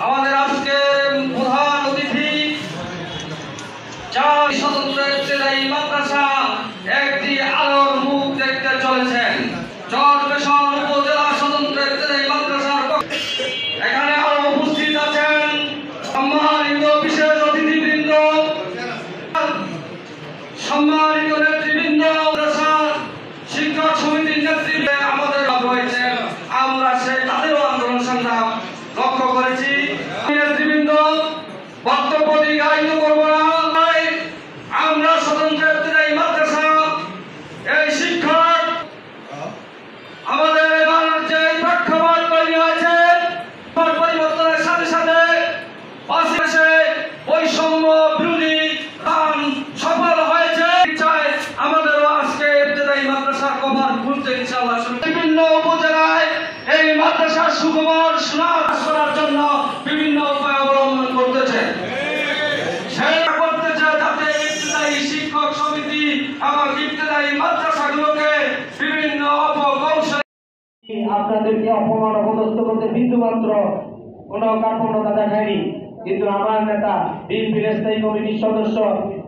আমাদের আজকে প্রধান অতিথি চার স্বতন্ত্র ইবতেদায়ী মাদ্রাসা একটি আলোর মুখ দেখতে চলেছেন। চরপেশন উপজেলা স্বতন্ত্র ইবতেদায়ী মাদ্রাসার এখানে আরো উপস্থিত আছেন সম্মানিত বিশেষ অতিথিবৃন্দ, সম্মানিত নেতৃবৃন্দ, শিক্ষক সমিতির নেতৃত্বে আমাদের রয়েছেন। আমরা তাদেরও আন্দোলন সংগ্রাম লক্ষ্য করেছি। নেতৃবৃন্দ বক্তব্য দীর্ঘায়িত করব না। আমরা স্বতন্ত্র ইবতেদায়ী মাদ্রাসা এই শিক্ষক আমাদের এবার যে প্রেক্ষাপট তৈরি হয়েছে পরিবর্তনের সাথে সাথে পাশে বৈষম্য বিরোধী সফল হয়েছে। আমাদেরও আজকে ইবতেদায়ী মাদ্রাসার কভার খুলতে ইনশাআল্লাহ বিভিন্ন উপজেলায় এই মাদ্রাসার সুখবর শোনার জন্য বিভিন্ন উপায় অবলম্বন করতেছে। যাতে ইবতেদায়ী শিক্ষক সমিতি এবং ইবতেদায়ী মাদ্রাসাগুলোকে বিভিন্ন অপকৌশল আপনাদেরকে অপমান অপদস্থ করতে বিন্দুমাত্র কোনো কার্পণ্যতা দেখায়নি। কিন্তু আমার নেতা বিএনপির স্থায়ী কমিটির সদস্য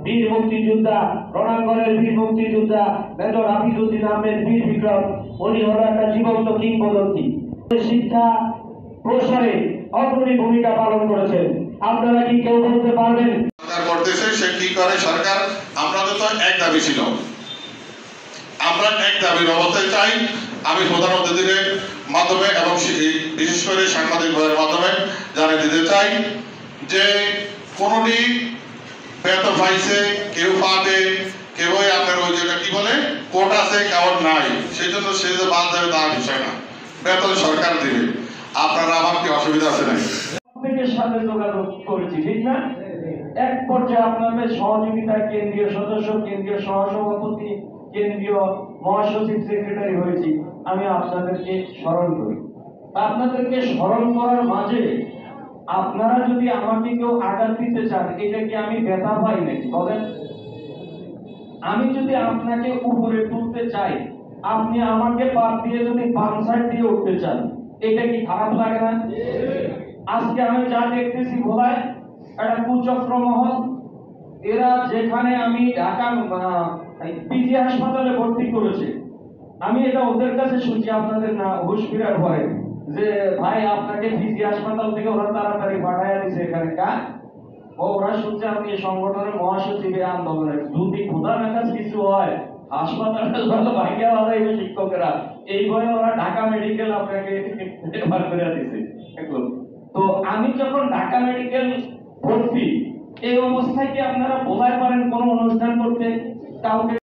বীর মুক্তিযোদ্ধা রণাঙ্গনের বীর মুক্তিযোদ্ধা মেজর হাফিজউদ্দিন আহমেদ বীর বিক্রম, উনি হলো একটা জীবন্ত কিংবদন্তি। শিক্ষা প্রসারে অগ্রণী ভূমিকা পালন করেছেন। আপনারা কি কেউ বলতে পারবেন করতেছে সে কি করে সরকার? আমরা তো এক দাবি ছিল, আমরা এক দাবির অবস্থায় চাই। আমি প্রধান অতিথিদের মাধ্যমে এবং বিশেষ করে সাংবাদিক ভাইয়ের মাধ্যমে জানিয়ে দিতে চাই যে কোনটি বেতন পাইছে, কেউ পাবে, কেউ আপনার ওই যেটা কি বলে কোর্ট আছে, কেমন নাই, সেই জন্য সে যে বাদ দেবে তার বিষয় না, বেতন সরকার দিবে। আপনারা আমার কি অসুবিধা আছে নাকি? সাথে যোগাযোগ করেছি, ঠিক না? এক পর্যায়ে আপনাদের সহযোগিতা কেন্দ্রীয় সদস্য, কেন্দ্রীয় সহসভাপতি, কেন্দ্রীয় মহাসচিব, সেক্রেটারি হয়েছি। আমি আপনাদেরকে স্মরণ করি। আপনাদেরকে স্মরণ করার মাঝে আপনারা যদি আমাকে কেউ আঘাত দিতে চান, এটা কি আমি ব্যথা পাই নাকি বলেন? আমি যদি আপনাকে উপরে তুলতে চাই, আপনি আমাকে বাদ দিয়ে যদি বাম সাইড দিয়ে উঠতে চান, এটা কি খারাপ লাগে না? আজকে আমি যা দেখতেছি ভোলায় একটা কুচক্র মহল, এরা যেখানে আমি ঢাকা পিজি হাসপাতালে ভর্তি করেছে, আমি এটা ওদের কাছে শুনছি, আপনাদের না হুশ ফিরার ভয় যে ভাই আপনাকে পিজি হাসপাতাল থেকে ওরা তাড়াতাড়ি পাঠাইয়া দিছে এখানে ওরা শুনছে আপনি সংগঠনের মহাসচিবের আন্দোলনে যদি খোদার কাছে কিছু হয় হাসপাতালে ভাইয়া হবে শিক্ষকেরা, এই ভয়ে ওরা ঢাকা মেডিকেল আপনাকে বার করে দিছে। তো আমি যখন ঢাকা মেডিকেল ভর্তি, এই অবস্থায় কি আপনারা বলায় পারেন কোন অনুষ্ঠান করতে কাউকে?